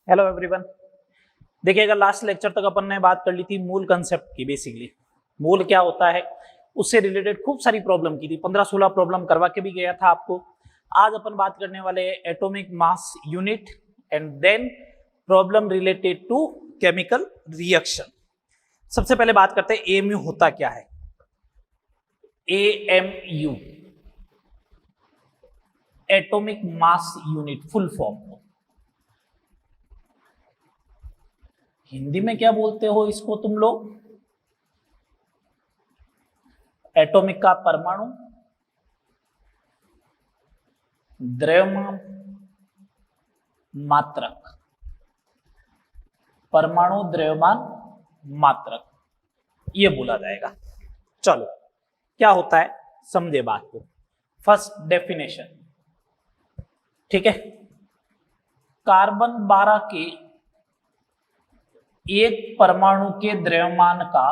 Hello everyone. देखिएगा, last lecture तक अपन ने बात कर ली थी मूल कंसेप्ट की। बेसिकली मूल क्या होता है उससे रिलेटेड खूब सारी प्रॉब्लम की थी, 15-16 प्रॉब्लम करवा के भी गया था आपको। आज अपन बात करने वाले हैं atomic mass unit and then problem related to chemical reaction. सबसे पहले बात करते हैं एएमयू होता क्या है। AMU atomic mass unit full form. Hindi में क्या बोलते हो इसको तुम लोग? एटॉमिक का परमाणु द्रव्यमान मात्रक, परमाणु द्रव्यमान मात्रक ये बोला जाएगा। चलो क्या होता है समझे बात को। फर्स्ट डेफिनेशन, ठीक है। कार्बन 12 के एक परमाणु के द्रव्यमान का,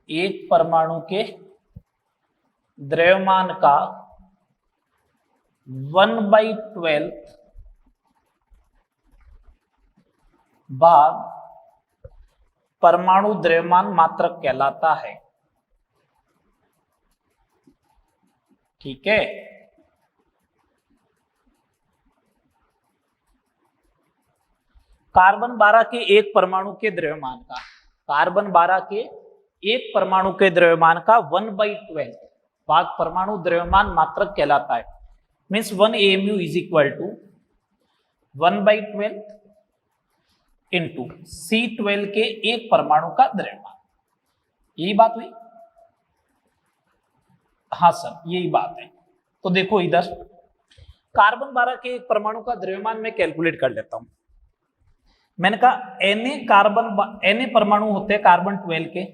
एक परमाणु के द्रव्यमान का 1/12 भाग परमाणु द्रव्यमान मात्रक कहलाता है। ठीक है। कार्बन 12 के एक परमाणु के द्रव्यमान का, कार्बन 12 के एक परमाणु के द्रव्यमान का 1/12 भाग परमाणु द्रव्यमान मात्रक कहलाता है। Means 1 AMU is equal to 1/12 into C12 के एक परमाणु का द्रव्यमान। यही बात हुई? हाँ सर यही बात है। तो देखो इधर कार्बन 12 के एक परमाणु का द्रव्यमान मैं कैलकुलेट कर लेता हूं। मैंने कहा Na परमाणु होते हैं कार्बन 12 के,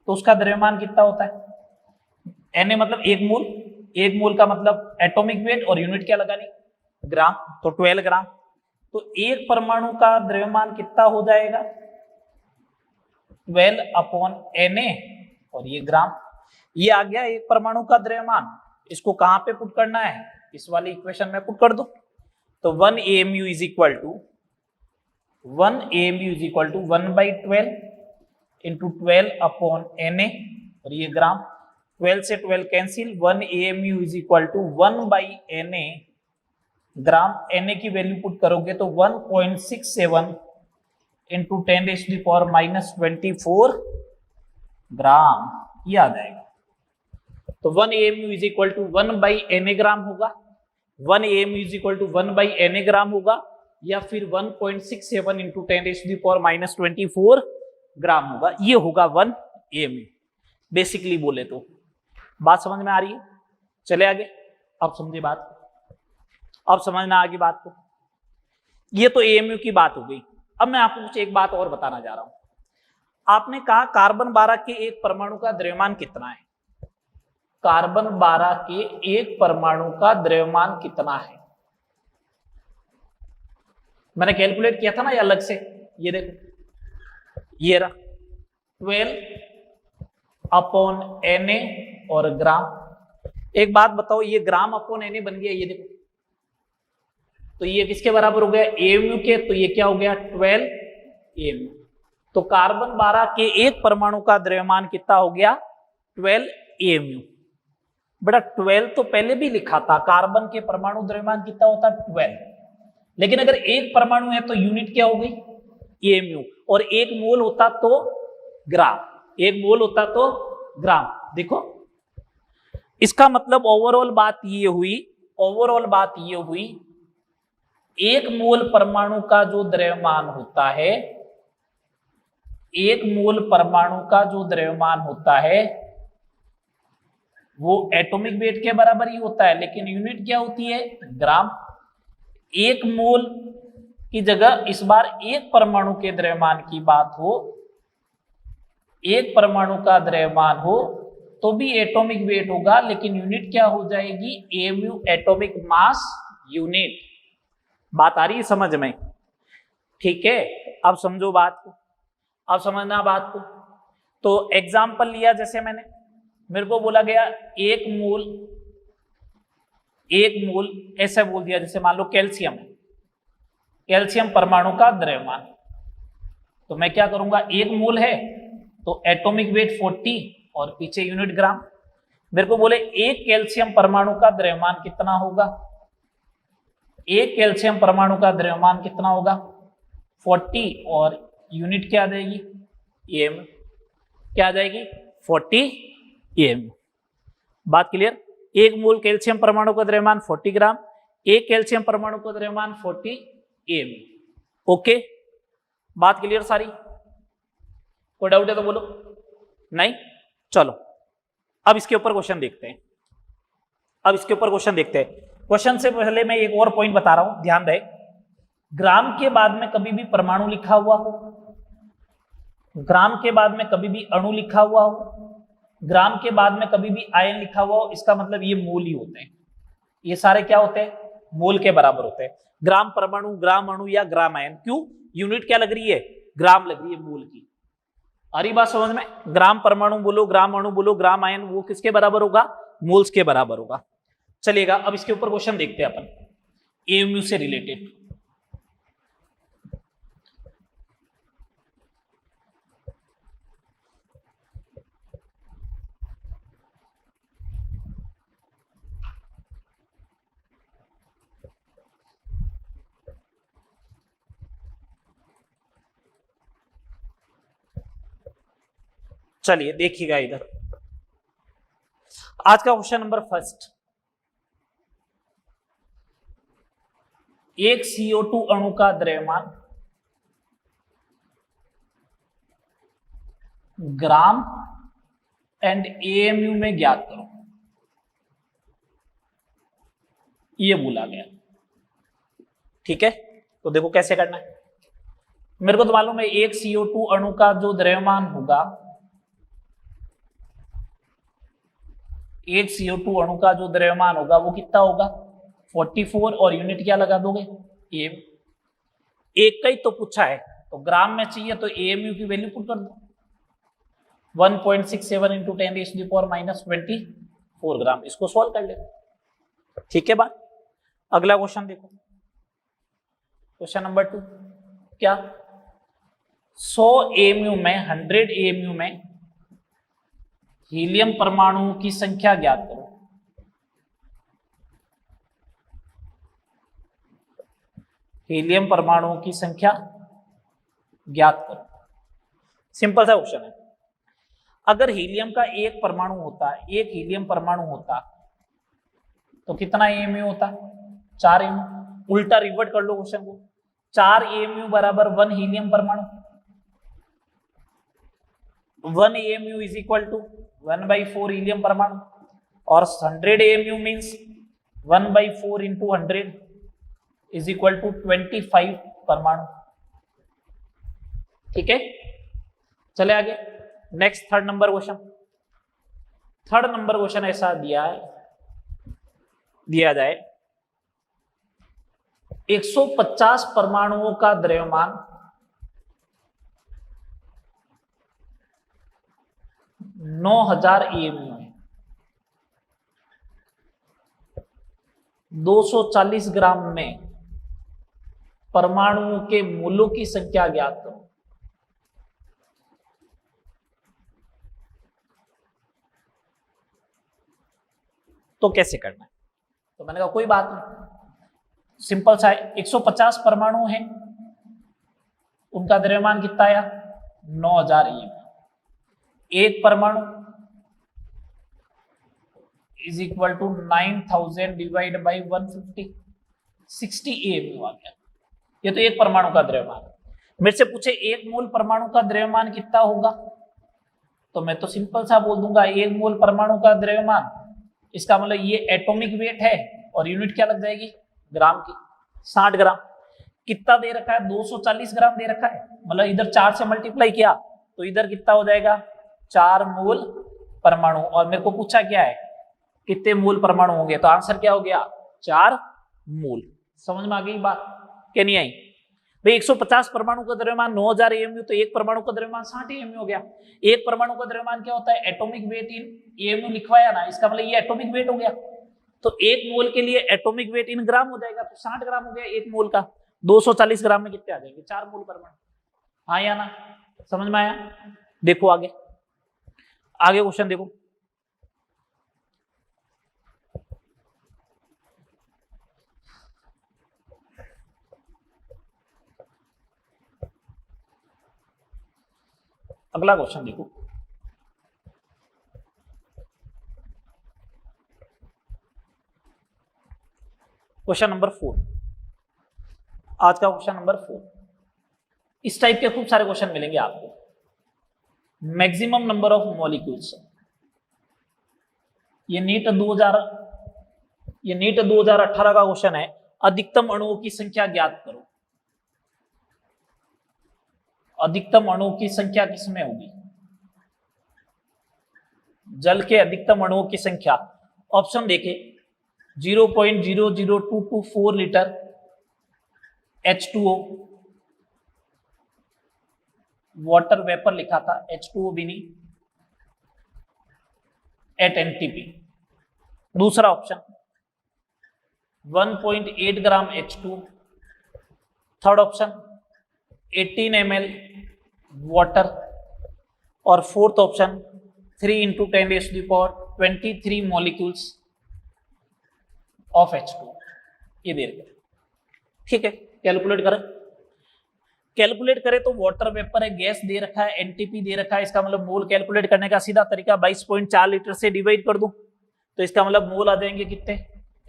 तो उसका द्रव्यमान कितना होता है? Na मतलब एक मोल, एक मोल का मतलब एटॉमिक वेट और यूनिट क्या लगानी? ग्राम, तो 12 ग्राम। तो एक परमाणु का द्रव्यमान कितना हो जाएगा? 12/Na और ये ग्राम। ये आ गया एक परमाणु का द्रव्यमान। इसको कहां पे पुट करना है? इस वाली इक्वेशन में पुट कर दो। तो 1 AMU is equal to 1/12 into 12/Na और ये ग्राम। 12 से 12 cancel, 1 AMU is equal to 1/Na gram. Na की वैल्यू पुट करोगे तो 1.67 इंटू 10⁻⁻24 ग्राम ये आ जाएगा। तो 1 AMU is equal to 1/Na gram होगा, 1 AMU is equal to 1/Na gram होगा, या फिर 1.67 इंटू 10⁻⁻24 ग्राम होगा। ये होगा 1 AMU बेसिकली बोले तो। बात समझ में आ रही है? चले आगे, अब समझे बात, अब समझना आगे बात को। ये तो AMU की बात हो गई। अब मैं आपको कुछ एक बात और बताना जा रहा हूं। आपने कहा कार्बन 12 के एक परमाणु का द्रव्यमान कितना है? कार्बन 12 के एक परमाणु का द्रव्यमान कितना है? मैंने कैलकुलेट किया था ना ये अलग से। ये देखो, ये रहा 12/Na और ग्राम। एक बात बताओ, ये ग्राम अपॉन Na बन गया, ये देखो। तो ये किसके बराबर हो गया? AMU के। तो ये क्या हो गया? 12 AMU। तो कार्बन 12 के एक परमाणु का द्रव्यमान कितना हो गया? 12 AMU। बेटा 12 तो पहले भी लिखा था, कार्बन के परमाणु द्रव्यमान कितना होता? 12। लेकिन अगर एक परमाणु है तो यूनिट क्या हो गई? AMU। और एक मोल होता तो ग्राम, एक मोल होता तो ग्राम। देखो इसका मतलब ओवरऑल बात ये हुई, ओवरऑल बात ये हुई, एक मोल परमाणु का जो द्रव्यमान होता है, एक मोल परमाणु का जो द्रव्यमान होता है वो एटॉमिक वेट के बराबर ही होता है, लेकिन यूनिट क्या होती है? ग्राम। एक मोल की जगह इस बार एक परमाणु के द्रव्यमान की बात हो, एक परमाणु का द्रव्यमान हो तो भी एटॉमिक वेट होगा, लेकिन यूनिट क्या हो जाएगी? AMU atomic mass unit. बात आ रही है समझ में? ठीक है, अब समझो बात को, अब समझना बात को। तो एग्जाम्पल लिया, जैसे मैंने, मेरे को बोला गया एक मोल ऐसा बोल दिया, जैसे मान लो कैल्शियम है, कैल्शियम परमाणु का द्रव्यमान। तो मैं क्या करूंगा, एक मोल है तो एटॉमिक वेट 40 और पीछे यूनिट ग्राम। मेरे को बोले एक कैल्शियम परमाणु का द्रव्यमान कितना होगा, एक कैल्शियम परमाणु का द्रव्यमान कितना होगा 40 और यूनिट क्या आ जाएगी एम, क्या आ जाएगी 40 एम। बात क्लियर। एक मोल कैल्शियम परमाणु का द्रव्यमान 40 ग्राम, एक कैल्शियम परमाणु का द्रव्यमान 40 एम। ओके, बात क्लियर सारी, कोई डाउट है तो बोलो, नहीं। चलो अब इसके ऊपर क्वेश्चन देखते हैं, अब इसके ऊपर क्वेश्चन देखते हैं। क्वेश्चन से पहले मैं एक और पॉइंट बता रहा हूं, ध्यान रहे। ग्राम के बाद में कभी भी परमाणु लिखा हुआ हो, ग्राम के बाद में कभी भी अणु लिखा हुआ हो, ग्राम के बाद में कभी भी आयन लिखा हुआ हो, इसका मतलब ये मोल ही होते हैं। ये सारे क्या होते हैं, मोल के बराबर होते हैं। ग्राम परमाणु, ग्राम अणु या ग्राम आयन। क्यों, यूनिट क्या लग रही है, ग्राम लग रही है मोल की। अरे बात समझ में, ग्राम परमाणु बोलो, ग्राम अणु बोलो, ग्राम आयन, वो किसके बराबर होगा, मोल्स के बराबर होगा। चलिएगा अब इसके ऊपर क्वेश्चन देखते हैं अपन, एएमयू से रिलेटेड। चलिए देखिएगा इधर, आज का क्वेश्चन नंबर फर्स्ट। एक CO2 अणु का द्रव्यमान ग्राम एंड एएमयू में ज्ञात करो, ये बोला गया। ठीक है, तो देखो कैसे करना है। मेरे को तो मालूम है एक CO2 अणु का जो द्रव्यमान होगा, एक CO2 अणु का जो द्रव्यमान होगा वो कितना होगा 44 और यूनिट क्या लगा दोगे एम। एक का ही तो पूछा है, तो ग्राम में चाहिए तो एएमयू की वैल्यू पुट कर दो, 1.67 इंटू 10⁻⁻24 ग्राम। इसको सॉल्व कर ले, ठीक है बात। अगला क्वेश्चन देखो, क्वेश्चन नंबर 2। क्या 100 एएमयू में, 100 एएमयू में हीलियम परमाणुओं की संख्या ज्ञात करो। हीलियम परमाणुओं की संख्या ज्ञात करो। सिंपल सा क्वेश्चन है। अगर हीलियम का एक परमाणु होता, एक हीलियम परमाणु होता तो कितना एएमयू होता, 4 एएमयू। उल्टा रिवर्ट कर लो क्वेश्चन को, 4 एएमयू बराबर 1 हीलियम परमाणु। 1 AMU is equal to 1/4 helium परमाणु, और 100 AMU means 1/4 into 100 is equal to 25 परमाणु। ठीक है, चले आगे। Next third number question. Third number question ऐसा दिया जाए 150 परमाणुओं का द्रव्यमान 9000 एएमयू है, 240 ग्राम में परमाणुओं के मूलों की संख्या ज्ञात करो। तो कैसे करना है, तो मैंने कहा कोई बात नहीं, सिंपल सा है। 150 परमाणु हैं, उनका द्रव्यमान कितना आया 9000 एएमयू। एक परमाणु is equal to 9000 divide by 150, 60 AMU आ गया। ये तो एक परमाणु का द्रव्यमान। मेरे से पूछे एक मोल परमाणु का द्रव्यमान कितना होगा, तो मैं तो सिंपल सा बोल दूंगा एक मोल परमाणु का द्रव्यमान, इसका मतलब ये एटॉमिक वेट है और यूनिट क्या लग जाएगी ग्राम की, 60 ग्राम। कितना दे रखा है 240 ग्राम दे रखा है, मतलब इधर 4 से मल्टीप्लाई किया तो इधर कितना हो जाएगा 4 मोल परमाणु। और मेरे को पूछा क्या है कितने मोल परमाणु होंगे, तो आंसर क्या हो गया 4 मोल। समझ में आ गई बात क्या नहीं आई भाई। 150 परमाणु का द्रव्यमान 9000 एएमयू, तो एक परमाणु का द्रव्यमान 60 एएमयू हो गया। एक परमाणु का द्रव्यमान क्या होता है एटॉमिक वेट इन एएमयू लिखवाया ना, इसका मतलब ये एटॉमिक वेट हो गया। तो एक मोल के लिए एटॉमिक वेट इन ग्राम हो जाएगा, तो 60 ग्राम हो गया एक मोल का। 240 ग्राम में कितने आ जाएंगे? 4 मोल परमाणु। हाँ या ना? समझ में आया? देखो आगे, आगे क्वेश्चन देखो। अगला क्वेश्चन देखो, क्वेश्चन नंबर 4, आज का क्वेश्चन नंबर 4। इस टाइप के खूब सारे क्वेश्चन मिलेंगे आपको। मैक्सिमम नंबर ऑफ मॉलिक्यूल्स, ये नीट 2018 का क्वेश्चन है। अधिकतम अणुओं की संख्या ज्ञात करो। अधिकतम अणुओं की संख्या किसमें होगी? जल के अधिकतम अणुओं की संख्या, ऑप्शन देखे 0.00224 लीटर H2O, वाटर वेपर लिखा था, H2O भी नहीं, एट NTP। दूसरा option 1.8 gram H2। Third option 18 ml water. और fourth option 3 × 10⁻23 molecules of H2। ये दे रहे, ठीक है। कैलकुलेट करें, कैलकुलेट करें तो वाटर वेपर है, गैस दे रखा है, एनटीपी दे रखा है। इसका मतलब मोल कैलकुलेट करने का सीधा तरीका 22.4 लीटर से डिवाइड कर दूं तो इसका मतलब मोल आ जाएंगे कितने?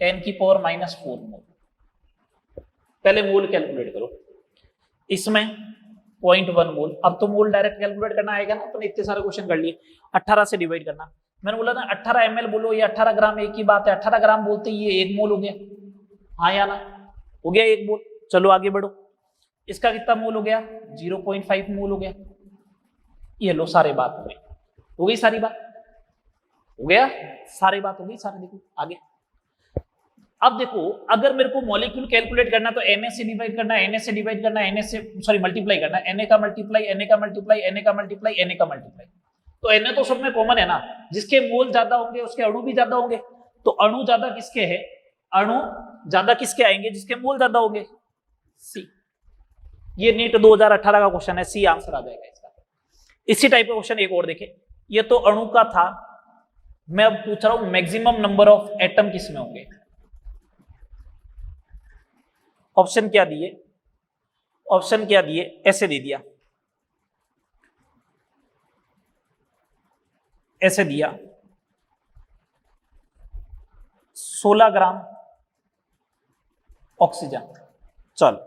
10⁻⁻4 मोल। पहले मोल कैलकुलेट करो, इसमें 0.1 मोल। अब तो मोल डायरेक्ट कैलकुलेट करना आएगा ना, अपने इतने सारे क्वेश्चन कर लिए। 18 से डिवाइड करना, मैंने बोला ना 18 ml बोलो या 18 ग्राम एक ही बात है। 18 ग्राम बोलते ही ये 1 मोल हो गया, हाँ या ना? हो गया 1 मोल। चलो आगे बढ़ो, इसका कितना मोल हो गया? 0.5 मोल हो गया। ये लो, सारी बात हो गई, हो गई सारी बात, हो गया सारी बात हो गई सारी। देखो आगे, अब देखो अगर मेरे को मॉलिक्यूल कैलकुलेट करना तो Na से डिवाइड करना, Na से डिवाइड करना, Na से सॉरी मल्टीप्लाई करना, Na का मल्टीप्लाई, Na का मल्टीप्लाई, Na का मल्टीप्लाई, Na का मल्टीप्लाई। तो Na तो सब में कॉमन है ना, जिसके मोल ज्यादा होंगे उसके अणु भी ज्यादा होंगे। तो अणु ज्यादा किसके है? अणु ज्यादा किसके आएंगे? जिसके मोल ज्यादा होंगे, सी। ये नीट 2018 का क्वेश्चन है, सी आंसर आ जाएगा इसका। इसी टाइप का क्वेश्चन एक और देखे, ये तो अणु का था, मैं अब पूछ रहा हूं मैक्सिमम नंबर ऑफ एटम किसमें होंगे। ऑप्शन क्या दिए? ऑप्शन क्या दिए? ऐसे दे दिया, ऐसे दिया 16 ग्राम ऑक्सीजन। चल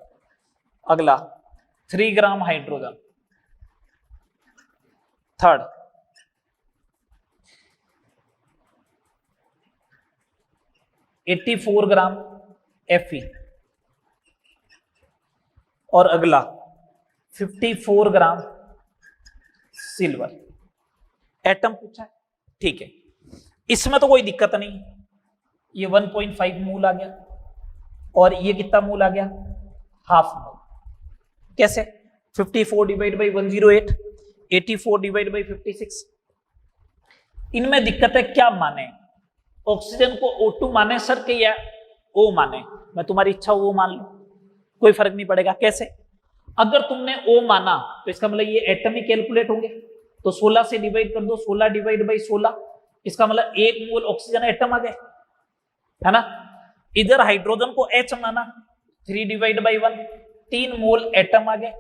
अगला 3 ग्राम हाइड्रोजन। थर्ड 84 ग्राम Fe। और अगला 54 ग्राम सिल्वर। एटम पूछा है, ठीक है, इसमें तो कोई दिक्कत नहीं। ये 1.5 मोल आ गया और ये कितना मोल आ गया? Half mole. कैसे? 54 डिवाइड बाई 108, 84 डिवाइड बाई 56। इनमें दिक्कत है क्या माने? ऑक्सीजन को O2 माने सर के या O माने? मैं तुम्हारी इच्छा O मान लो, कोई फर्क नहीं पड़ेगा। कैसे? अगर तुमने O माना तो इसका मतलब ये एटम ही कैलकुलेट होंगे, तो 16 से डिवाइड कर दो, 16 डिवाइड बाई 16, इसका मतलब 1 मोल ऑक्सीजन एटम आ गए, है ना। इधर हाइड्रोजन को H माना, 3 डिवाइड बाई 1, 3 मोल एटम आ गए।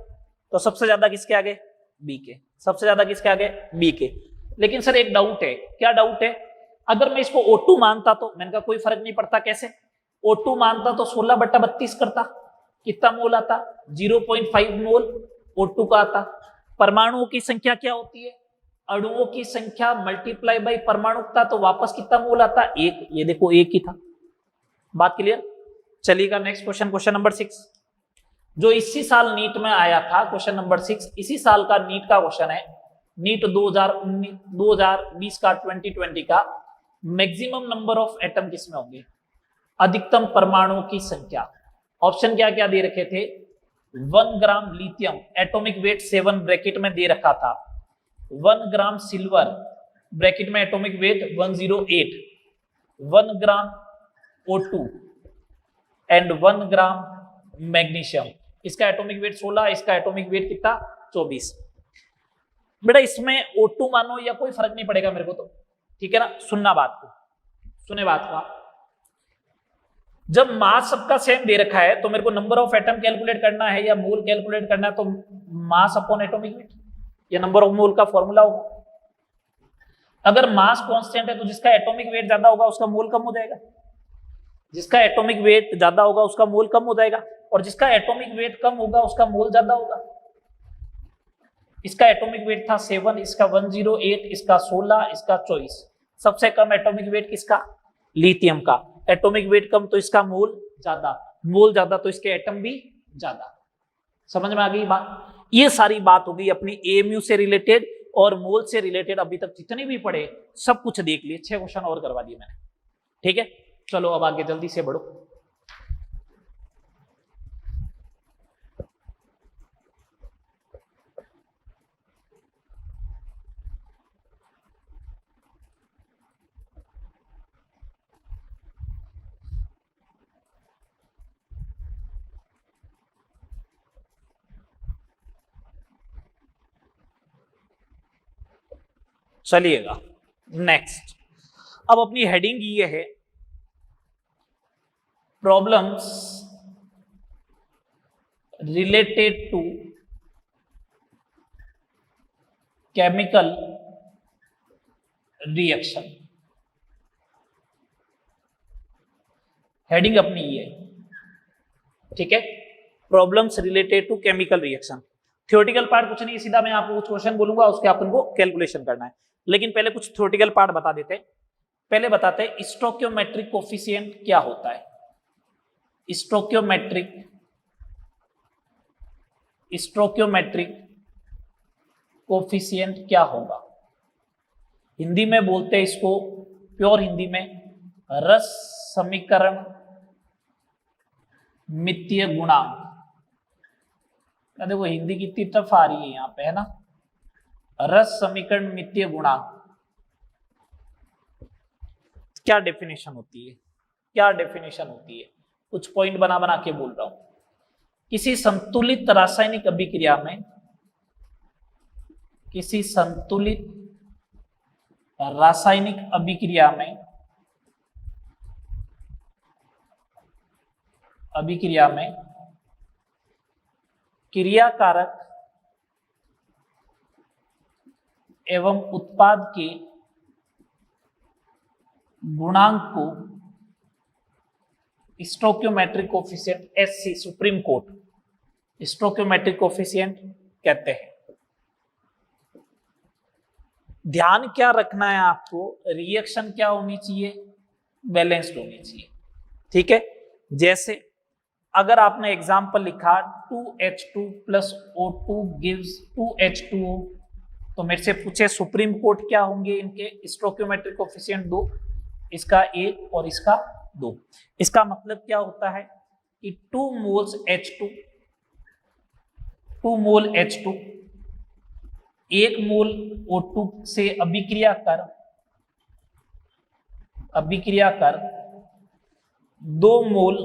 तो सबसे ज्यादा किसके आगे? बी के। सबसे ज्यादा किसके आगे? बी के। लेकिन सर एक डाउट है। क्या डाउट है? अगर मैं इसको O2 मानता तो मैंने कहा कोई फर्क नहीं पड़ता। कैसे? O2 मानता तो 16/32 करता, कितना मोल आता? 0.5 मोल O2 का आता। परमाणुओं की संख्या क्या होती है? अणुओं की संख्या मल्टीप्लाई बाई परमाणुकता, तो वापस कितना मोल आता? 1। ये देखो 1 ही था। बात क्लियर? चलिएगा नेक्स्ट क्वेश्चन, क्वेश्चन नंबर 6, जो इसी साल नीट में आया था। क्वेश्चन नंबर 6 इसी साल का नीट का क्वेश्चन है, नीट 2020 का 2020 का। मैक्सिमम नंबर ऑफ एटम किसमें होंगे? अधिकतम परमाणुओं की संख्या। ऑप्शन क्या क्या दे रखे थे? 1 ग्राम लिथियम, एटॉमिक वेट 7 ब्रैकेट में दे रखा था। 1 ग्राम सिल्वर, ब्रैकेट में atomic weight 108, 1 gram O2 and 1 gram magnesium, इसका एटॉमिक वेट 16, इसका एटॉमिक वेट कितना 24। बेटा इसमें O2 मानो या कोई फर्क नहीं पड़ेगा मेरे को तो, ठीक है ना। सुनना बात को, सुने बात को। जब मास सबका सेम दे रखा है तो मेरे को नंबर ऑफ एटम कैलकुलेट करना है या मोल कैलकुलेट करना है, तो मास अपॉन एटॉमिक वेट या नंबर ऑफ मोल का फॉर्मूला होगा। अगर मास कांस्टेंट है तो जिसका एटॉमिक वेट ज्यादा होगा उसका मोल कम हो जाएगा, जिसका एटॉमिक वेट ज्यादा होगा उसका मोल कम हो जाएगा, और जिसका एटॉमिक वेट कम होगा उसका मोल ज्यादा होगा। इसका एटॉमिक वेट था 7, इसका 108, इसका 16, इसका 24। सबसे कम एटॉमिक वेट किसका? लिथियम का। एटॉमिक वेट कम तो इसका मोल ज्यादा, मोल ज्यादा तो इसके एटम भी ज्यादा। समझ में आ गई बात? ये सारी बात होगी अपनी एएमयू से रिलेटेड और मोल से रिलेटेड। अभी तक जितने भी पढ़े सब कुछ देख लिए, 6 क्वेश्चन और करवा दिए मैंने, ठीक है। चलो अब आगे जल्दी से बढ़ो। चलिएगा नेक्स्ट। अब अपनी हेडिंग ये है problems related to chemical reaction. Heading अपनी ये, ठीक है, problems related to chemical reaction. Theoretical part कुछ नहीं, सीधा मैं आपको कुछ क्वेश्चन बोलूंगा, उसके अपन को कैलकुलेशन करना है। लेकिन पहले कुछ थ्योरेटिकल पार्ट बता देते हैं। पहले बताते हैं स्टोइकियोमेट्रिक कोफिशिएंट क्या होता है। स्टोइकियोमेट्रिक कोफिशिएंट क्या होगा? हिंदी में बोलते हैं इसको, प्योर हिंदी में रस समीकरण मितीय गुणांक। देखो हिंदी कितनी टफ आ रही है यहाँ पे, है ना। रस समीकरण मितीय गुणांक क्या डेफिनेशन होती है? क्या डेफिनेशन होती है? कुछ पॉइंट बना बना के बोल रहा हूं। किसी संतुलित रासायनिक अभिक्रिया में, किसी संतुलित रासायनिक अभिक्रिया में क्रियाकारक एवं उत्पाद के गुणांक को stoichiometric coefficient, SC supreme court stoichiometric coefficient कहते हैं। ध्यान क्या रखना है आपको? रिएक्शन क्या होनी चाहिए? बैलेंस्ड होनी चाहिए, ठीक है। जैसे अगर आपने एग्जाम्पल लिखा 2H2 plus O2 gives 2H2O, तो मेरे से पूछे सुप्रीम कोर्ट क्या होंगे इनके स्टोइकियोमेट्रिक कोफिशिएंट 2, इसका 1 और इसका 2। इसका मतलब क्या होता है कि 2 मोल्स H2 1 मोल O2 से अभिक्रिया कर 2 मोल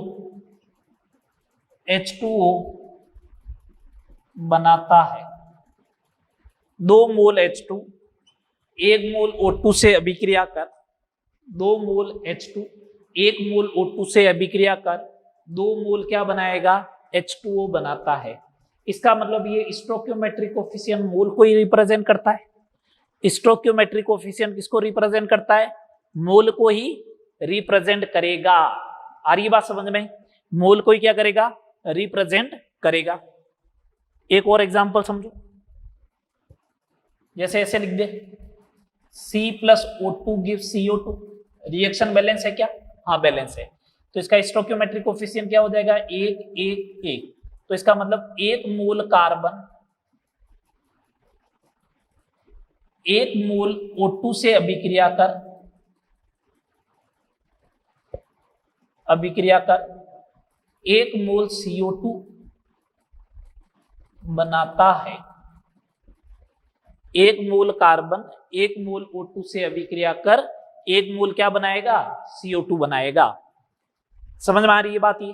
H2O बनाता है। 2 मोल H2 1 मोल O2 से अभिक्रिया कर 2 मोल H2 1 मोल O2 से अभिक्रिया कर 2 मोल क्या बनाएगा? H2O बनाता है। इसका मतलब ये स्टोइकियोमेट्रिक कोफिशिएंट मोल को ही रिप्रेजेंट करता है। स्टोइकियोमेट्रिक कोफिशिएंट किसको रिप्रेजेंट करता है? मोल को ही रिप्रेजेंट करेगा। आ रही बात समझ में? मोल को ही क्या करेगा? रिप्रेजेंट करेगा। एक और एग्जांपल समझो, जैसे ऐसे लिख दे C plus O2 give CO2। Reaction balance है क्या? हाँ बैलेंस है। तो इसका स्टोइकियोमेट्रिक कोफिशिएंट क्या हो जाएगा? 1 1 1। तो इसका मतलब 1 मोल कार्बन 1 मोल O2 से अभिक्रिया कर 1 मोल CO2 बनाता है। 1 मोल कार्बन 1 मोल O2 से अभिक्रिया कर 1 मोल क्या बनाएगा? CO2 बनाएगा। समझ में आ रही है बात? ये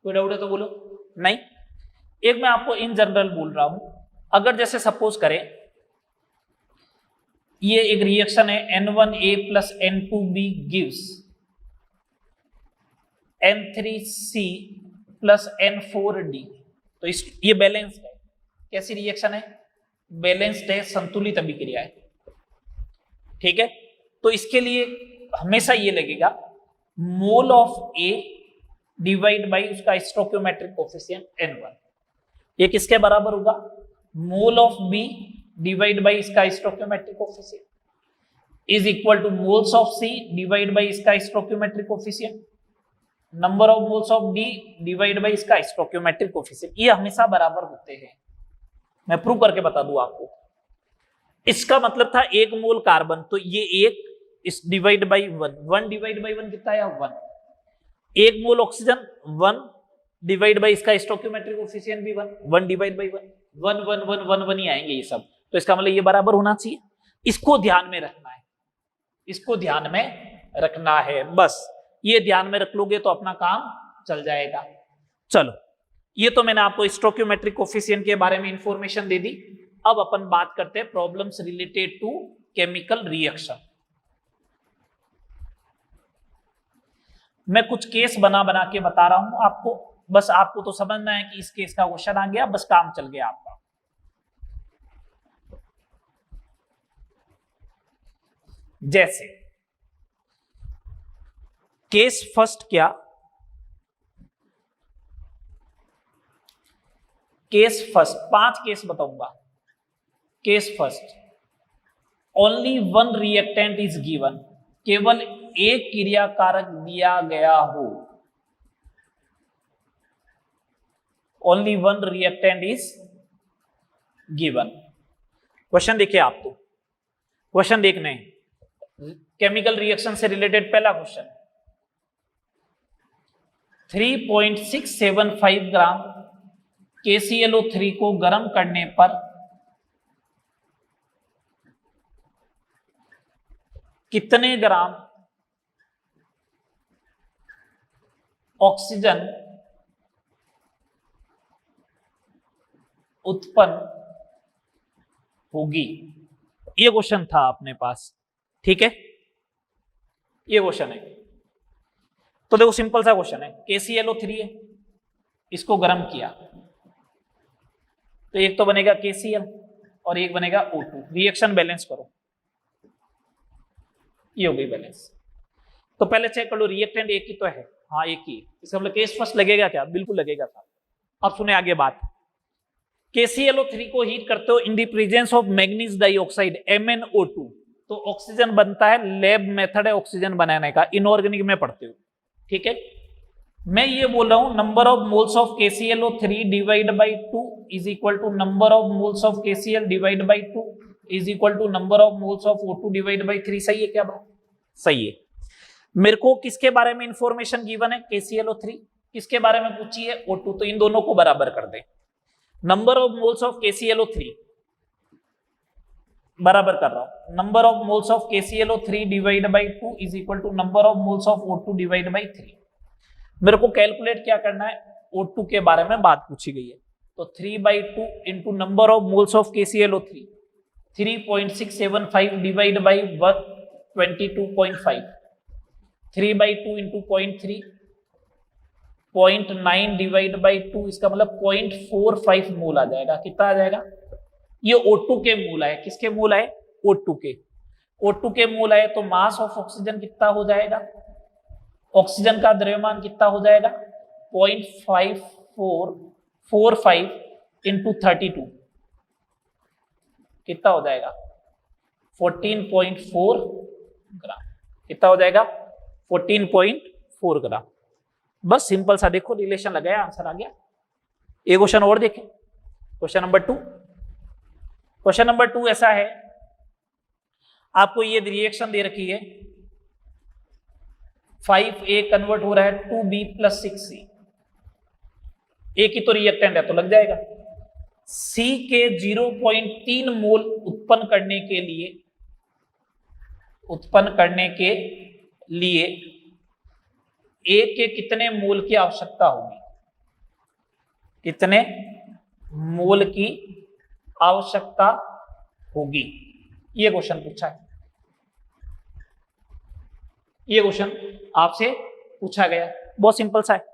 कोई डाउट है तो बोलो। नहीं। एक मैं आपको इन जनरल बोल रहा हूं, अगर जैसे सपोज करें ये एक रिएक्शन है N1A plus N2B gives N3C plus N4D, तो ये बैलेंस है। कैसी रिएक्शन है? बैलेंस्ड है, संतुलित अभिक्रिया है। ठीक है, तो इसके लिए हमेशा ये लगेगा mole of A divide by उसका स्टोइकियोमेट्रिक कोफिशिएंट N1। ये किसके बराबर होगा? Mole of B divide by इसका stoichiometric coefficient is equal to moles of C divide by इसका stoichiometric coefficient, number of moles of D divide by इसका stoichiometric coefficient. ये हमेशा बराबर होते हैं। मैं प्रूव करके बता दूं आपको। इसका मतलब था एक मोल कार्बन, तो ये एक इस डिवाइड बाई 1 डिवाइड बाई 1 कितना आया? 1। एक मोल ऑक्सीजन 1 डिवाइड बाई इसका स्टोइकियोमेट्रिक कोफिशिएंट भी 1 डिवाइड बाई 1 ही आएंगे ये सब। तो इसका मतलब ये बराबर होना चाहिए। इसको ध्यान में रखना है, इसको ध्यान में रखना है, बस ये ध्यान में रख लोगे तो अपना काम चल जाएगा। चलो, ये तो मैंने आपको स्टोइकियोमेट्रिक कोफिशिएंट के बारे में इंफॉर्मेशन दे दी। अब अपन बात करते हैं problems related to chemical reaction. मैं कुछ केस बना बना के बता रहा हूं आपको, बस आपको तो समझना है कि इस केस का क्वेश्चन आ गया, बस काम चल गया आपका। जैसे केस फर्स्ट क्या? केस फर्स्ट 5 केस बताऊंगा। Case first, only 1 reactant is given, केवल एक क्रियाकारक दिया गया हो। Only 1 reactant is given. Question देखिए आपको, क्वेश्चन देखने हैं केमिकल रिएक्शन से रिलेटेड। पहला क्वेश्चन, 3.675 ग्राम KClO3 को गर्म करने पर कितने ग्राम ऑक्सीजन उत्पन्न होगी? ये क्वेश्चन था अपने पास। ठीक है, ये क्वेश्चन है। तो देखो सिंपल सा क्वेश्चन है, KClO3 है, इसको गर्म किया तो एक तो बनेगा KCl और एक बनेगा O2। रिएक्शन बैलेंस करो, ये हो गई बैलेंस। तो पहले चेक कर लो रिएक्टेंट एक ही तो है, हाँ एक ही। इसका मतलब केस फर्स्ट लगेगा क्या? बिल्कुल लगेगा था। अब सुने आगे बात। KClO3 को हीट करते हो in the presence of manganese dioxide MnO2, तो ऑक्सीजन बनता है। लैब मेथड है ऑक्सीजन बनाने का, इनऑर्गेनिक में पढ़ते हो। ठीक है, मैं ये बोल रहा हूं number of moles of KClO3 divide by 2 is equal to number of moles of KCl divide by 2 is equal to number of moles of O2 divide by 3। सही है क्या बात? सही है। मेरे को किसके बारे में इंफॉर्मेशन गिवन है? KClO3। किसके बारे में पूछी है? O2। तो इन दोनों को बराबर कर दे। Number of moles of KClO3 बराबर कर रहा हूं, number of moles of KClO3 divide by 2 is equal to number of moles of O2 divide by 3। मेरे को कैलकुलेट क्या करना है? O2 के बारे में बात पूछी गई है, तो 3/2 into number of moles of KClO3 3.675 divide by 22.5, 3/2 into 0.3, 0.9 divide by 2, इसका मतलब 0.45 मोल आ जाएगा। कितना आ जाएगा? ये O2 के मोल है। किसके मोल है? O2 के। O2 के मोल है तो मास ऑफ ऑक्सीजन कितना हो जाएगा? ऑक्सीजन का द्रव्यमान कितना हो जाएगा? 0.5445 इंटू 32, कितना हो जाएगा? 14.4 ग्राम। कितना हो जाएगा? 14.4 ग्राम। बस सिंपल सा देखो, रिलेशन लगाया, आंसर आ गया। एक क्वेश्चन और देखें, क्वेश्चन नंबर 2। क्वेश्चन नंबर 2 ऐसा है, आपको ये रिएक्शन दे रखी है, 5A कन्वर्ट हो रहा है 2B प्लस 6C। एक ही तो रिएक्टेंट है तो लग जाएगा। C के 0.3 मोल उत्पन्न करने के लिए A के कितने मोल की आवश्यकता होगी? कितने मोल की आवश्यकता होगी, ये क्वेश्चन पूछा है, ये क्वेश्चन आपसे पूछा गया, बहुत सिंपल सा है।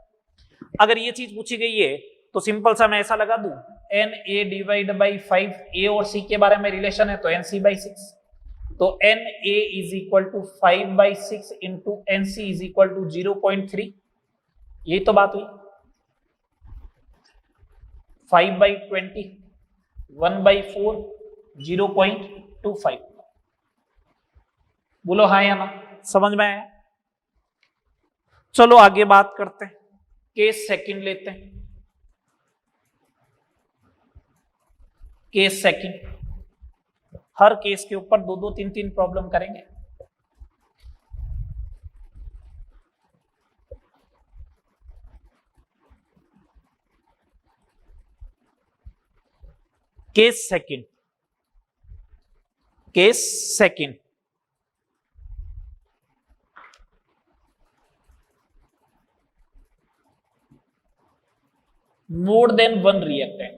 अगर ये चीज पूछी गई है तो सिंपल सा मैं ऐसा लगा दूं, एन ए डिवाइड बाई 5, ए और सी के बारे में रिलेशन है तो एन सी बाई 6, तो N A is equal to 5/6 into N C is equal to 0.3, यही तो बात हुई। 5/20, 1/4, 0.25, बोलो हाँ या ना, समझ में आया? चलो आगे बात करते हैं, केस सेकंड लेते हैं। केस सेकंड, हर केस के ऊपर 2-2, 3-3 प्रॉब्लम करेंगे। Case second, case second, more than one reactant,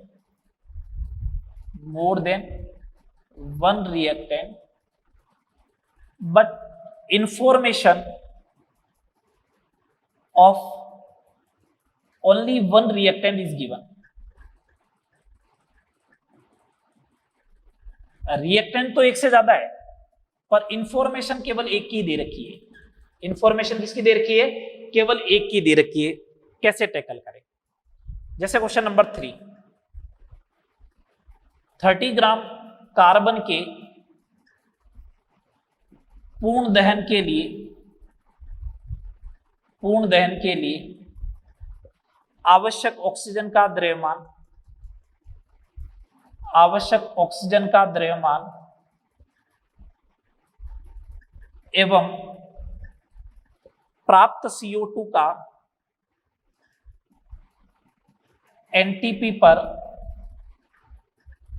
more than one reactant, but information of only one reactant is given. Reactant तो एक से ज्यादा है पर इंफॉर्मेशन केवल एक की दे रखी है। इंफॉर्मेशन किसकी दे रखी है? केवल एक की दे रखी है। कैसे टैकल करें? जैसे क्वेश्चन नंबर 3, 30 ग्राम कार्बन के पूर्ण दहन के लिए आवश्यक ऑक्सीजन का द्रव्यमान एवं प्राप्त CO2 का एनटीपी पर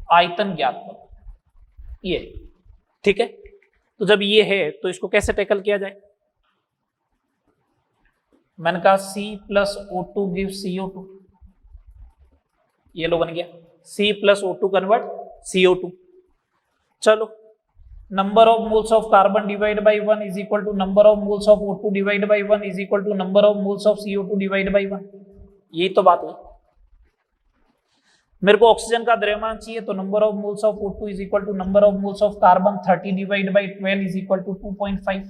आयतन ज्ञात करो। ये ठीक है। तो जब ये है तो इसको कैसे टैकल किया जाए? मैंने कहा C+O2 गिव CO2, ये लो बन गया C+O2 कन्वर्ट CO2। चलो, number of moles of carbon divide by 1 is equal to number of moles of O2 divide by 1 is equal to number of moles of CO2 divide by 1। यही तो बात हुई। मेरे को ऑक्सीजन का द्रव्यमान चाहिए तो number of moles of O2 is equal to number of moles of carbon 30 divide by 12 is equal to 2.5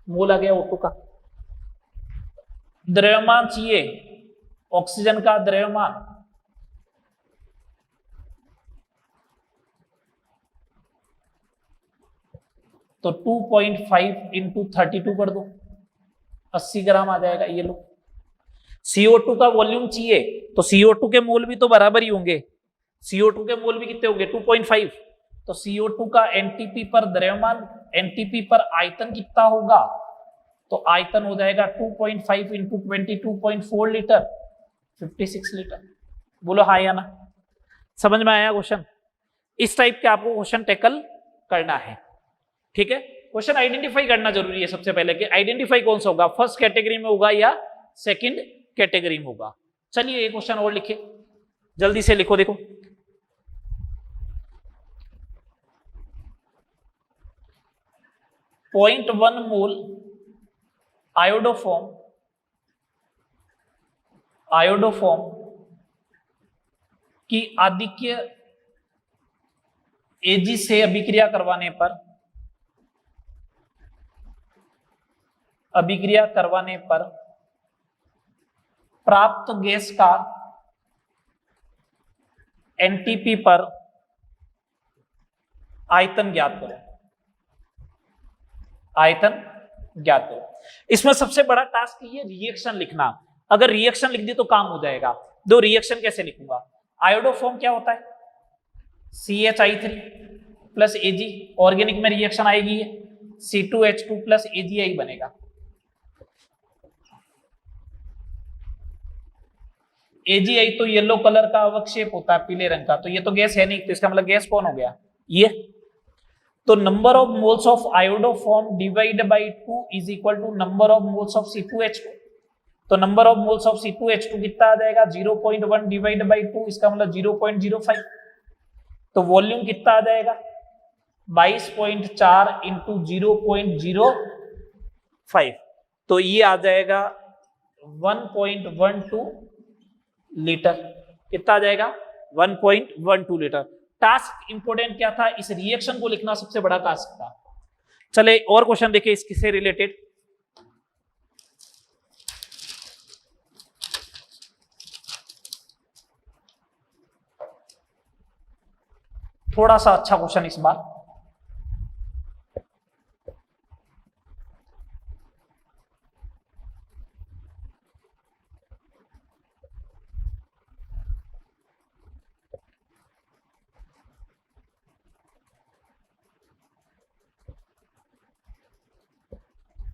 mole आ गया O2 का। द्रव्यमान चाहिए ऑक्सीजन का द्रव्यमान, तो 2.5 इंटू 32 कर दो, 80 ग्राम आ जाएगा। ये लो। CO2 का वॉल्यूम चाहिए तो CO2 के मोल भी तो बराबर ही होंगे। CO2 के मोल भी कितने होंगे? 2.5। तो CO2 का एनटीपी पर द्रव्यमान, एनटीपी पर आयतन कितना होगा? तो आयतन हो जाएगा 2.5 इंटू 22.4 लीटर, 56 लीटर। बोलो हाँ या ना? समझ में आया क्वेश्चन? इस टाइप के आपको क्वेश्चन टैकल करना है। ठीक है। क्वेश्चन आइडेंटिफाई करना जरूरी है सबसे पहले कि आइडेंटिफाई कौन सा होगा, फर्स्ट कैटेगरी में होगा या सेकंड कैटेगरी में होगा। चलिए एक क्वेश्चन और लिखे, जल्दी से लिखो। देखो, पॉइंट 1 मोल आयोडोफॉर्म की आधिक्य Ag से अभिक्रिया करवाने पर प्राप्त गैस का एनटीपी पर आयतन ज्ञात करो। आयतन ज्ञात करो। इसमें सबसे बड़ा टास्क ये रिएक्शन लिखना। अगर रिएक्शन लिख दी तो काम हो जाएगा। दो रिएक्शन कैसे लिखूंगा? आयोडोफॉर्म क्या होता है? CH3 प्लस Ag, ऑर्गेनिक में रिएक्शन आएगी C2H2 प्लस AgI बनेगा। AgI तो येलो कलर का अवक्षेप होता है, पीले रंग का, तो ये तो गैस है नहीं, तो इसका मतलब गैस कौन हो गया? ये। तो number of moles of iodoform divide by 2 is equal to number of moles of C2H2। तो number of moles of C2H2 कितना आ जाएगा 0.1 डिवाइड बाई 2, इसका मतलब 0.05। तो वॉल्यूम कितना आ जाएगा 22.4 इंटू 0.05, तो ये आ जाएगा 1.12 लीटर। कितना आ जाएगा 1.12 लीटर। टास्क इंपोर्टेंट क्या था, इस रिएक्शन को लिखना सबसे बड़ा टास्क था। चले और क्वेश्चन देखिए इससे रिलेटेड। थोड़ा सा अच्छा क्वेश्चन इस बार।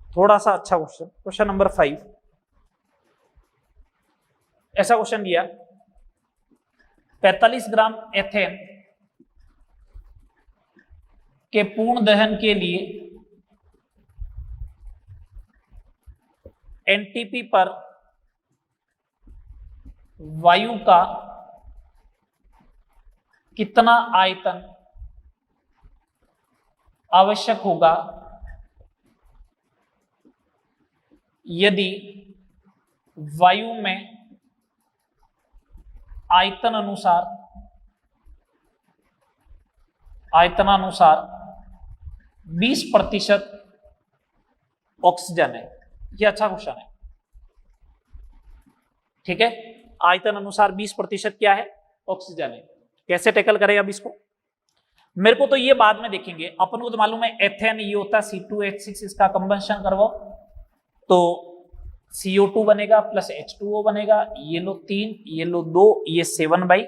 थोड़ा सा अच्छा क्वेश्चन, क्वेश्चन नंबर 5। ऐसा क्वेश्चन दिया 45 ग्राम एथेन के पूर्ण दहन के लिए एनटीपी पर वायु का कितना आयतन आवश्यक होगा यदि वायु में आयतनानुसार 20% ऑक्सीजन है। यह अच्छा क्वेश्चन है, ठीक है। आयतन अनुसार 20% क्या है ऑक्सीजन है। कैसे टैकल करें अब इसको, मेरे को तो ये बाद में देखेंगे। अपन को तो मालूम है एथेन ये होता है C2H6, इसका कंबंशन करवाओ तो CO2 बनेगा प्लस H2O बनेगा। ये लो 3, ये लो 2, ये 7/।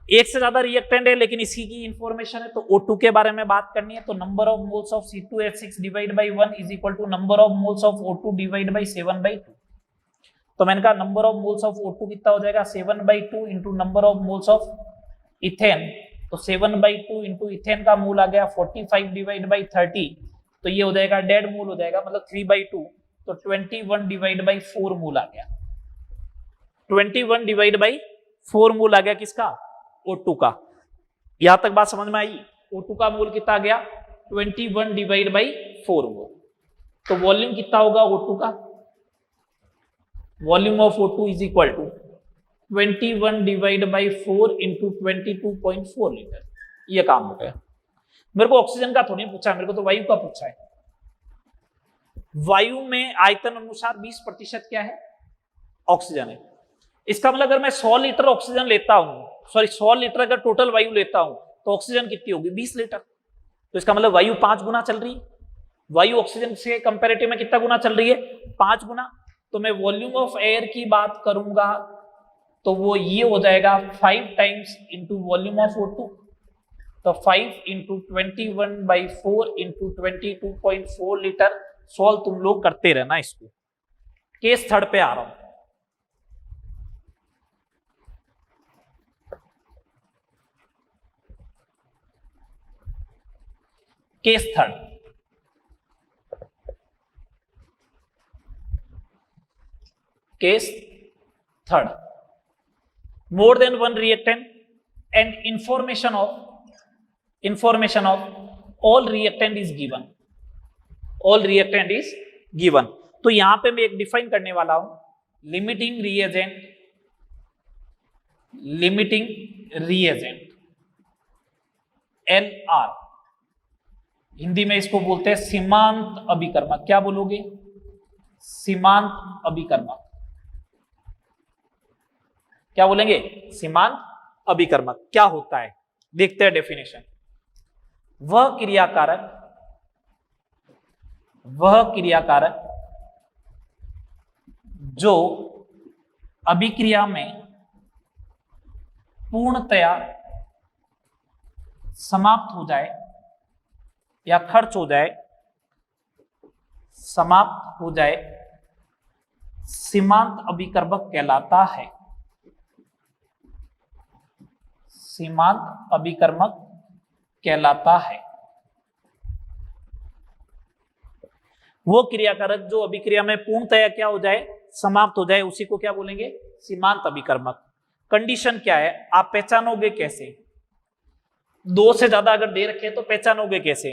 एक से ज्यादा रिएक्टेंट है लेकिन इसी की इंफॉर्मेशन है तो O2 के बारे में बात करनी है। तो number of moles of C2H6 divide by 1 is equal to number of moles of O2 divide by 7/2। तो मैंने कहा number of moles of O2 कितना हो जाएगा 7/2 into number of moles of ethane. तो 7/2 इंटू इथेन का मोल आ गया 45 डिवाइड बाई 30, तो ये हो जाएगा डेड मोल हो जाएगा, मतलब 3/2। तो 21 डिवाइड बाई 4 मोल आ गया। 21 डिवाइड बाई 4 मोल आ गया किसका O2 का। यहां तक बात समझ में आई। O2 का मोल कितना आ गया 21 डिवाइड बाई 4 मोल। तो वॉल्यूम कितना होगा O2 का, volume of O2 is equal to 21 divide by 4 into 22.4 litre. ये काम हो गया। मेरे को ऑक्सीजन का थोड़ी पूछा है, मेरे को तो वायु का पूछा है। वायु में आयतन अनुसार 20% क्या है ऑक्सीजन है। इसका मतलब अगर मैं 100 लीटर ऑक्सीजन लेता हूं, सॉरी 100 लीटर अगर टोटल वायु लेता हूं तो ऑक्सीजन कितनी होगी 20 लीटर। तो इसका मतलब वायु 5 गुना चल रही है। वायु ऑक्सीजन से कंपैरेटिव में कितना गुना चल रही है 5 गुना। तो मैं वॉल्यूम ऑफ एयर की बात करूंगा तो वो ये हो जाएगा 5 times into volume of O2। तो 5 इंटू 21/4 इंटू 22.4 लीटर। सॉल्व तुम लोग करते रहना इसको। केस थर्ड पे आ रहा हूं। Case third, case third, more than one reactant and information of all reactant is given, all reactant is given। तो यहां पे मैं एक डिफाइन करने वाला हूं लिमिटिंग रिएजेंट LR। हिंदी में इसको बोलते हैं सीमांत अभिकर्मक। क्या बोलोगे सीमांत अभिकर्मक, क्या बोलेंगे सीमांत अभिकर्मक। क्या होता है देखते हैं डेफिनेशन। वह क्रियाकारक जो अभिक्रिया में पूर्णतया समाप्त हो जाए या खर्च हो जाए, समाप्त हो जाए, सीमांत अभिकर्मक कहलाता है। सीमांत अभिकर्मक कहलाता है। वो क्रिया कारक जो अभिक्रिया में पूर्णतया क्या हो जाए, समाप्त हो जाए, उसी को क्या बोलेंगे, सीमांत अभिकर्मक। कंडीशन क्या है, आप पहचानोगे कैसे, दो से ज्यादा अगर दे रखे तो पहचानोगे कैसे,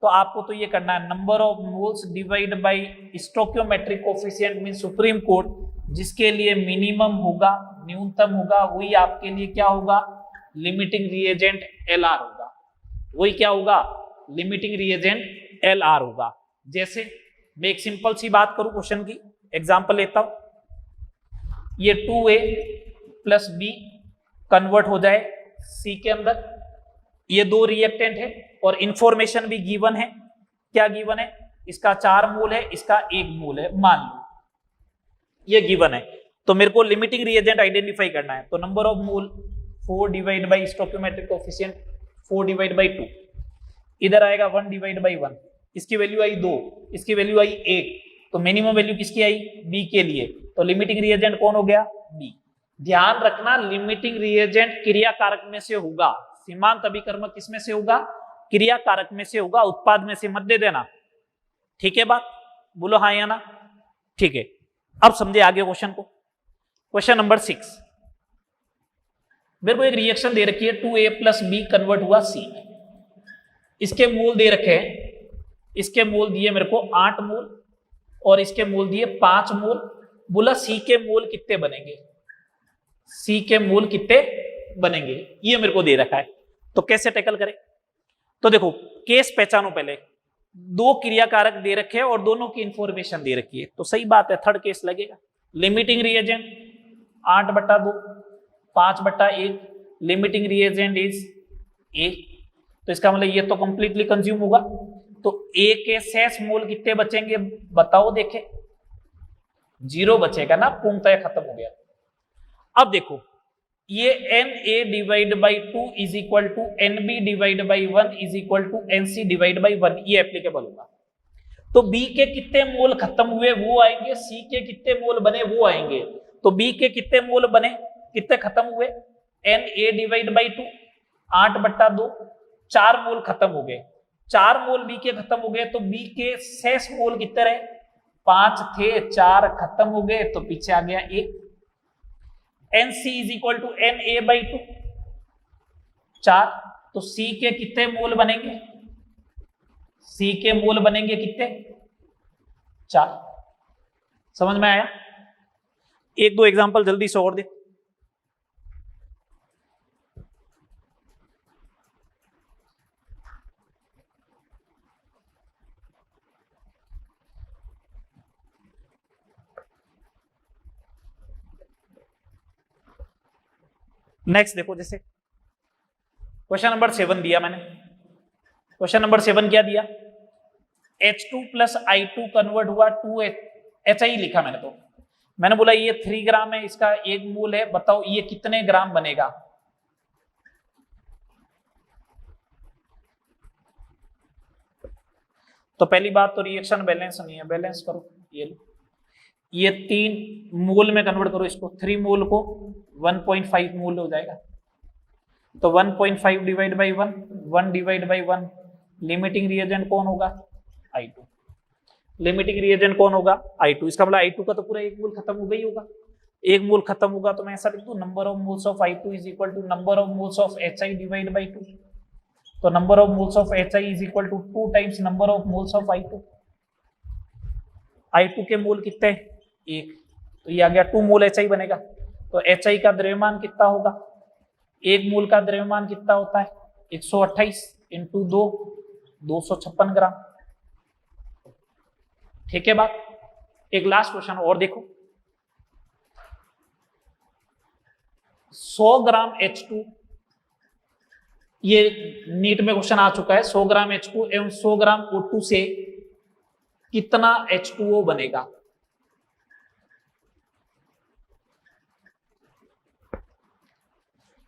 तो आपको तो ये करना है number of moles divide by stoichiometric coefficient mean supreme code, जिसके लिए मिनिमम होगा, न्यूनतम होगा, वही आपके लिए क्या होगा, लिमिटिंग रिएजेंट एलआर होगा, वही क्या होगा, लिमिटिंग रिएजेंट एलआर होगा। जैसे मैं एक सिंपल सी बात करूं, क्वेश्चन की एग्जांपल लेता हूं, ये 2a प्लस बी कन्वर्ट हो जाए सी के अंदर, ये दो रिएक्टेंट है और इंफॉर्मेशन भी गिवन है, क्या गिवन है, इसका 4 मोल है, इसका 1 मोल है, मान लो ये गिवन है, तो मेरे को लिमिटिंग रिएजेंट आइडेंटिफाई करना है, तो number of mole 4 divide by stoichiometric coefficient 4 divide by 2, इधर आएगा 1 डिवाइड बाई 1, इसकी वैल्यू आई 2, इसकी वैल्यू आई 1, तो मिनिमम वैल्यू किसकी आई, बी के लिए, तो लिमिटिंग रिएजेंट कौन हो गया, बी। ध्यान रखना लिमिटिंग रिएजेंट क्रिया कारक में से होगा, सीमांत अभिकर्मक किस में से होगा, क्रिया कारक में से होगा, उत्पाद में से मत दे देना, ठीक है बात, बोलो हाँ या ना, ठीक है। अब समझे आगे क्वेश्चन को, क्वेश्चन नंबर 6, मेरे को एक रिएक्शन दे रखी है 2a प्लस बी कन्वर्ट हुआ सी, इसके मोल दे रखे हैं, इसके मोल दिए मेरे को 8 मोल और इसके मोल दिए 5 मोल, बोला सी के मोल कितने बनेंगे, सी के मोल कितने बनेंगे, ये मेरे को दे रखा है, तो कैसे टैकल करें, तो देखो केस पहचानो पहले, दो क्रिया कारक दे रखे हैं और दोनों की इंफॉर्मेशन दे रखी है, तो सही बात है थर्ड केस लगेगा। Limiting reagent 8/2 5/1, limiting reagent is a, तो इसका मतलब ये तो कंप्लीटली कंज्यूम होगा, तो ए के शेष मोल कितने बचेंगे बताओ, देखे 0 बचेगा ना, पूर्णतः खत्म हो गया। अब देखो ये Na divide by 2 is equal to Nb divide by 1 is equal to Nc divide by 1, ये एप्लीकेबल होगा, तो B के कितने मोल खत्म हुए वो आएंगे, C के कितने मोल बने वो आएंगे, तो B के कितने मोल बने, कितने खत्म हुए, Na डिवाइड बाई 2 8/2, 4 मोल खत्म हो गए, 4 मोल B के खत्म हो गए, तो B के शेष मोल कितने रहे, 5 थे, 4 खत्म हो गए, तो पीछे आ गया 1। NC is equal to Na by 2 4, तो C के कितने मोल बनेंगे, C के मोल बनेंगे कितने 4, समझ में आया। एक दो एग्जांपल जल्दी से और दे, नेक्स्ट देखो, जैसे क्वेश्चन नंबर 7 दिया मैंने, क्वेश्चन नंबर 7 क्या दिया, H2 प्लस I2 कन्वर्ट हुआ 2HI लिखा मैंने, तो मैंने बोला ये 3 ग्राम है, इसका 1 मोल है, बताओ ये कितने ग्राम बनेगा, तो पहली बात तो रिएक्शन बैलेंस नहीं है, बैलेंस करो, ये लो, ये 3 मोल में कन्वर्ट करो इसको, 3 मोल को 1.5 मोल हो जाएगा, तो 1.5 divide by 1, 1 divide by 1, limiting reagent कौन होगा, I2, लिमिटिंग रिएजेंट कौन होगा, I2, इसका मतलब I2 का तो पूरा 1 मोल खत्म हो गई होगा, 1 मोल खत्म होगा, तो मैं ऐसा लिख दूं number of moles of I2 is equal to number of moles of HI divide by 2, तो number of moles of HI is equal to 2 times number of moles of I2, I2 के मोल कितने 1, तो ये आ गया 2 मोल HI बनेगा, तो HI का द्रव्यमान कितना होगा, 1 मोल का द्रव्यमान कितना होता है 128 इंटू 2 256 ग्राम, ठीक है बात। एक लास्ट क्वेश्चन और देखो, 100 ग्राम H2, ये नीट में क्वेश्चन आ चुका है, 100 ग्राम H2 एवं 100 ग्राम O2 से कितना H2O बनेगा,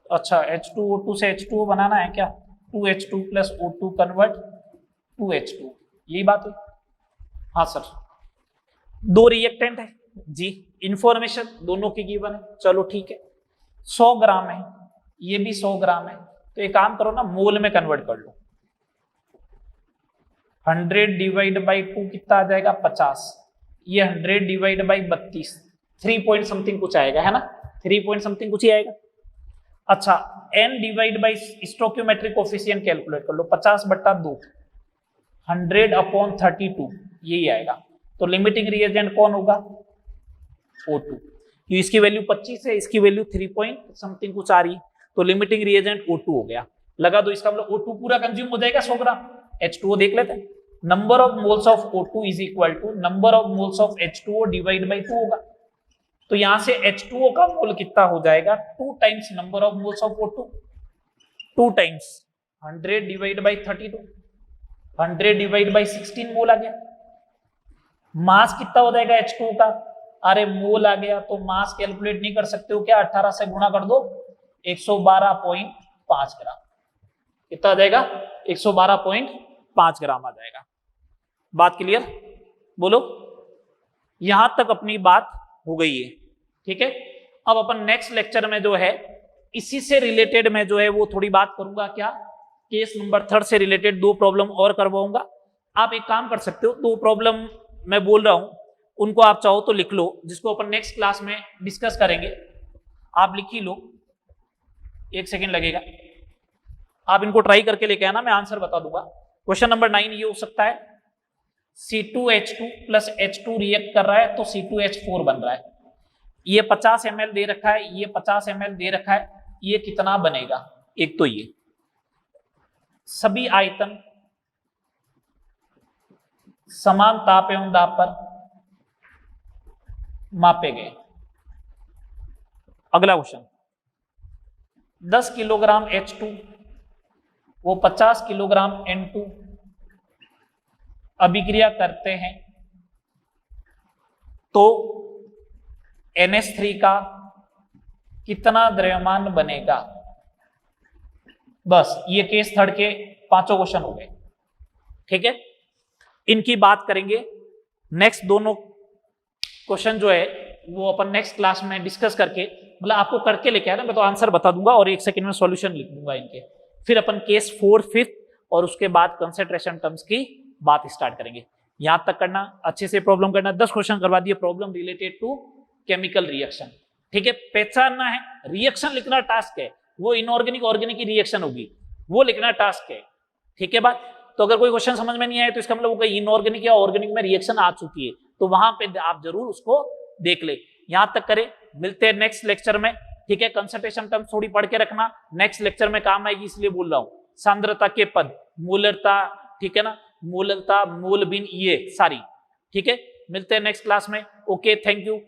अच्छा H2O2 से H2O बनाना है क्या, 2H2 plus O2 convert 2H2, यही बात हुई, हाँ सर, 2 रिएक्टेंट है जी, इंफॉर्मेशन दोनों की गिवन है, चलो ठीक है, 100 ग्राम है, ये भी 100 ग्राम है, तो एक काम करो ना मोल में कन्वर्ट कर लो, 100 डिवाइड बाई 2 कितना आ जाएगा 50, ये 100 डिवाइड बाई 32, 3 पॉइंट समथिंग कुछ आएगा, है ना, 3 पॉइंट समथिंग कुछ ही आएगा। अच्छा n divide by stoichiometric coefficient calculate कर लो, 50/2, 100/32 यही आएगा। तो लिमिटिंग रिएजेंट कौन होगा, O2, क्योंकि इसकी वैल्यू 25 है, इसकी वैल्यू 3 पॉइंट समथिंग कुछ आ रही, तो लिमिटिंग रिएजेंट O2 हो गया। लगा दो, इसका मतलब O2 पूरा कंज्यूम हो जाएगा 100 ग्राम। H2O देख लेते हैं, number of moles of O2 is equal to number of moles of H2O divide by 2 होगा। तो यहां से H2O का मोल कितना हो जाएगा, 2 times number of moles of O2, 2 times 100 divide by 32, 100 divide by 16 मोल आ गया। मास कितना हो जाएगा H2O का, अरे मोल आ गया तो मास कैलकुलेट नहीं कर सकते हो क्या, 18 से गुणा कर दो, 112.5 ग्राम। कितना आ जाएगा, 112.5 ग्राम आ जाएगा। बात क्लियर, बोलो, यहां तक अपनी बात हो गई है, ठीक है। अब अपन नेक्स्ट लेक्चर में जो है इसी से रिलेटेड में जो है वो थोड़ी बात करूंगा, क्या केस नंबर 3 से रिलेटेड 2 प्रॉब्लम और करवाऊंगा। आप एक काम कर सकते हो, 2 प्रॉब्लम मैं बोल रहा हूं उनको आप चाहो तो लिख लो, जिसको अपन नेक्स्ट क्लास में डिस्कस करेंगे। आप लिख ही लो, 1 सेकेंड लगेगा, आप इनको ट्राई करके लेके आना, मैं आंसर बता दूंगा। क्वेश्चन नंबर 9 ये हो सकता है, C2H2 प्लस H2 रिएक्ट कर रहा है तो C2H4 बन रहा है। ये 50 ml दे रखा है, ये 50 ml दे रखा है, ये कितना बनेगा, एक तो ये सभी आयतन समान ताप एवं दाब पर मापे गए। अगला क्वेश्चन, 10 किलोग्राम H2 वो 50 किलोग्राम N2 अभिक्रिया करते हैं तो NH3 का कितना द्रव्यमान बनेगा। बस ये केस 3 के 5 क्वेश्चन हो गए, ठीक है। इनकी बात करेंगे, नेक्स्ट दोनों क्वेश्चन जो है वो अपन नेक्स्ट क्लास में डिस्कस करके, मतलब आपको करके लेके आना, मैं तो आंसर बता दूंगा और 1 सेकंड में सॉल्यूशन लिख दूंगा इनके। फिर अपन केस 4, 5 और उसके बाद कंसंट्रेशन टर्म्स की बात स्टार्ट करेंगे। यहां तक करना, अच्छे से प्रॉब्लम करना, 10 क्वेश्चन करवा दिए problem related to chemical reaction, ठीक है। पहचानना है, रिएक्शन लिखना टास्क है, वो इनऑर्गेनिक ऑर्गेनिक की रिएक्शन होगी, वो लिखना टास्क है, ठीक है बात। तो अगर कोई क्वेश्चन समझ में नहीं आया तो इसका मतलब वो इनऑर्गेनिक या ऑर्गेनिक में रिएक्शन आ चुकी है, तो वहां पे आप जरूर उसको देख ले। यहां तक करें, मिलते हैं नेक्स्ट लेक्चर में, ठीक है। कंसंट्रेशन टर्म थोड़ी पढ़ के रखना, नेक्स्ट लेक्चर में काम आएगी इसलिए बोल रहा हूं। सांद्रता के पद, मोलरता, ठीक है ना, मोलरता, मोल बिन, ये सारी, ठीक है। मिलते हैं नेक्स्ट क्लास में, ओके, थैंक यू।